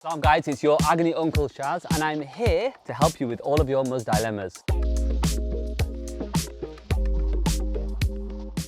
What's up guys, it's your agony uncle Shaz and I'm here to help you with all of your Muzz dilemmas.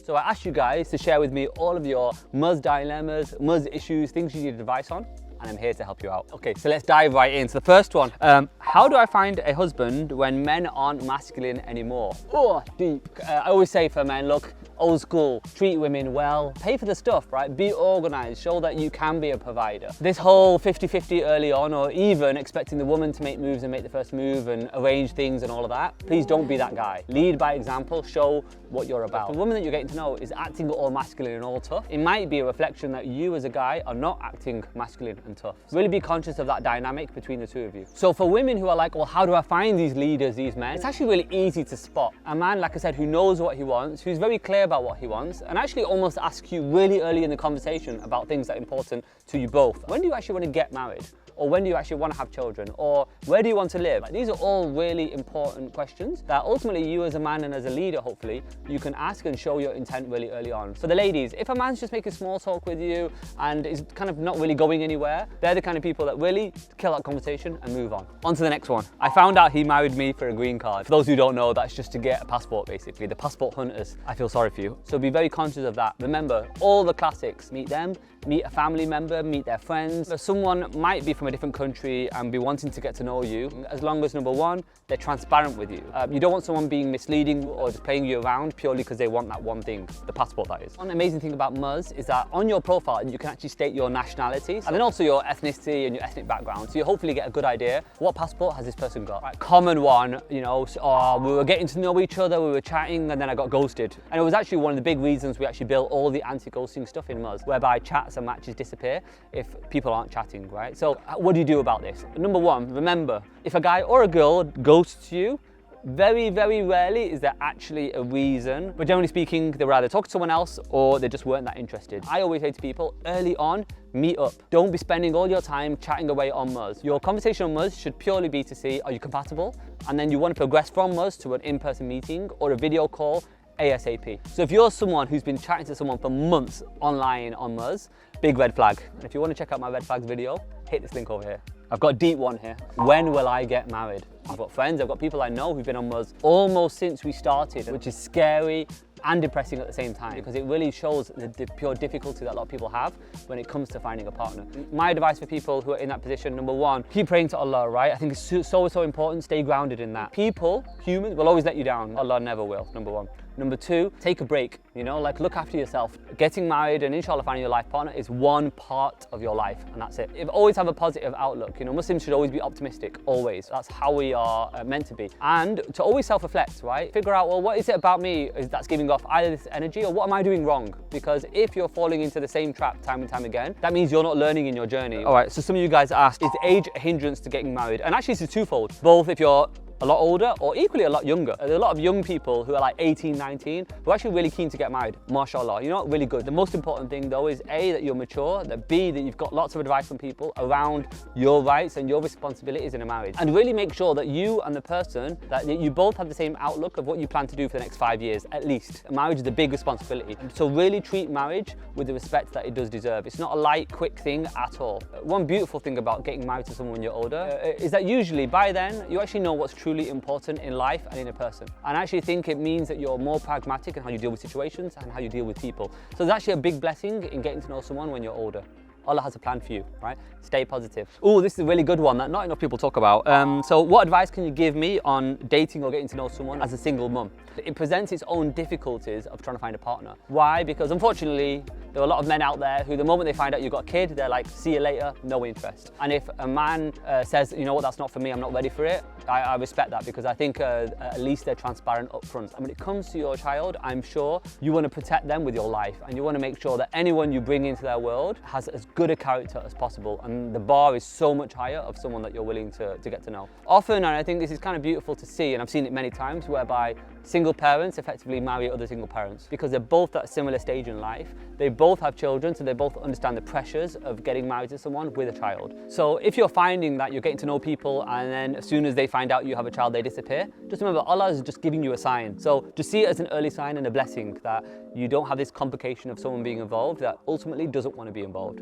So I asked you guys to share with me all of your Muzz dilemmas, Muzz issues, things you need advice on, and I'm here to help you out. Okay, so let's dive right in. So the first one, how do I find a husband when men aren't masculine anymore? Oh, deep. I always say for men, look, old school, treat women well, pay for the stuff, right? Be organized, show that you can be a provider. This whole 50-50 early on, or even expecting the woman to make moves and make the first move and arrange things and all of that, please don't be that guy. Lead by example, show what you're about. The woman that you're getting to know is acting all masculine and all tough. It might be a reflection that you as a guy are not acting masculine and tough. So really be conscious of that dynamic between the two of you. So for women who are like, well, how do I find these leaders, these men? It's actually really easy to spot. A man, like I said, who knows what he wants, who's very clear about what he wants, and actually almost asks you really early in the conversation about things that are important to you both. When do you actually want to get married? Or when do you actually want to have children? Or where do you want to live? Like, these are all really important questions that ultimately you as a man and as a leader, hopefully, you can ask and show your intent really early on. For the ladies, if a man's just making small talk with you and is kind of not really going anywhere, they're the kind of people that really kill that conversation and move on. On to the next one. I found out he married me for a green card. For those who don't know, that's just to get a passport, basically. The passport hunters. I feel sorry for you. So be very conscious of that. Remember, all the classics. Meet them, meet a family member, meet their friends. Someone might be from a different country and be wanting to get to know you, as long as number one, they're transparent with you. You don't want someone being misleading or just playing you around purely because they want that one thing, the passport that is. One amazing thing about Muzz is that on your profile, you can actually state your nationality and then also your ethnicity and your ethnic background. So you hopefully get a good idea, what passport has this person got? Right, common one, you know, we were getting to know each other, we were chatting and then I got ghosted. And it was actually one of the big reasons we actually built all the anti-ghosting stuff in Muzz, whereby chats and matches disappear if people aren't chatting, right? So what do you do about this? Number one, remember, if a guy or a girl ghosts you, very, very rarely is there actually a reason. But generally speaking, they were either talking to someone else or they just weren't that interested. I always say to people, early on, meet up. Don't be spending all your time chatting away on Muzz. Your conversation on Muzz should purely be to see, are you compatible? And then you want to progress from Muzz to an in-person meeting or a video call ASAP. So if you're someone who's been chatting to someone for months online on Muzz, big red flag. And if you want to check out my red flags video, hit this link over here. I've got a deep one here. When will I get married? I've got friends, I've got people I know who've been on Muzz almost since we started, which is scary and depressing at the same time because it really shows the pure difficulty that a lot of people have when it comes to finding a partner. My advice for people who are in that position, number one, keep praying to Allah, right? I think it's so important, stay grounded in that. People, humans, will always let you down. Allah never will, number one. Number two, take a break, you know, like look after yourself. Getting married and inshallah finding your life partner is one part of your life and that's it. Always have a positive outlook, you know, Muslims should always be optimistic, always. That's how we are meant to be. And to always self-reflect, right? Figure out, well, what is it about me that's giving off either this energy or what am I doing wrong? Because if you're falling into the same trap time and time again, that means you're not learning in your journey. All right, so some of you guys asked, is age a hindrance to getting married? And actually this is twofold. Both if you're a lot older or equally a lot younger. There are a lot of young people who are like 18, 19 who are actually really keen to get married, mashallah. You know, really good. The most important thing though is A, that you're mature, that B, that you've got lots of advice from people around your rights and your responsibilities in a marriage. And really make sure that you and the person, that you both have the same outlook of what you plan to do for the next 5 years, at least. Marriage is a big responsibility. So really treat marriage with the respect that it does deserve. It's not a light, quick thing at all. One beautiful thing about getting married to someone when you're older is that usually by then, you actually know what's truly important in life and in a person. And I actually think it means that you're more pragmatic in how you deal with situations and how you deal with people. So there's actually a big blessing in getting to know someone when you're older. Allah has a plan for you, right? Stay positive. Oh, this is a really good one that not enough people talk about. So what advice can you give me on dating or getting to know someone as a single mum? It presents its own difficulties of trying to find a partner. Why? Because unfortunately, there are a lot of men out there who the moment they find out you've got a kid, they're like, see you later, no interest. And if a man says, you know what, that's not for me, I'm not ready for it, I respect that because I think at least they're transparent up front. And when it comes to your child, I'm sure you want to protect them with your life and you want to make sure that anyone you bring into their world has as good a character as possible, and the bar is so much higher of someone that you're willing to get to know. Often, and I think this is kind of beautiful to see, and I've seen it many times, whereby single parents effectively marry other single parents because they're both at a similar stage in life. They both have children, so they both understand the pressures of getting married to someone with a child. So if you're finding that you're getting to know people and then as soon as they find out you have a child, they disappear, just remember Allah is just giving you a sign. So just see it as an early sign and a blessing that you don't have this complication of someone being involved that ultimately doesn't want to be involved.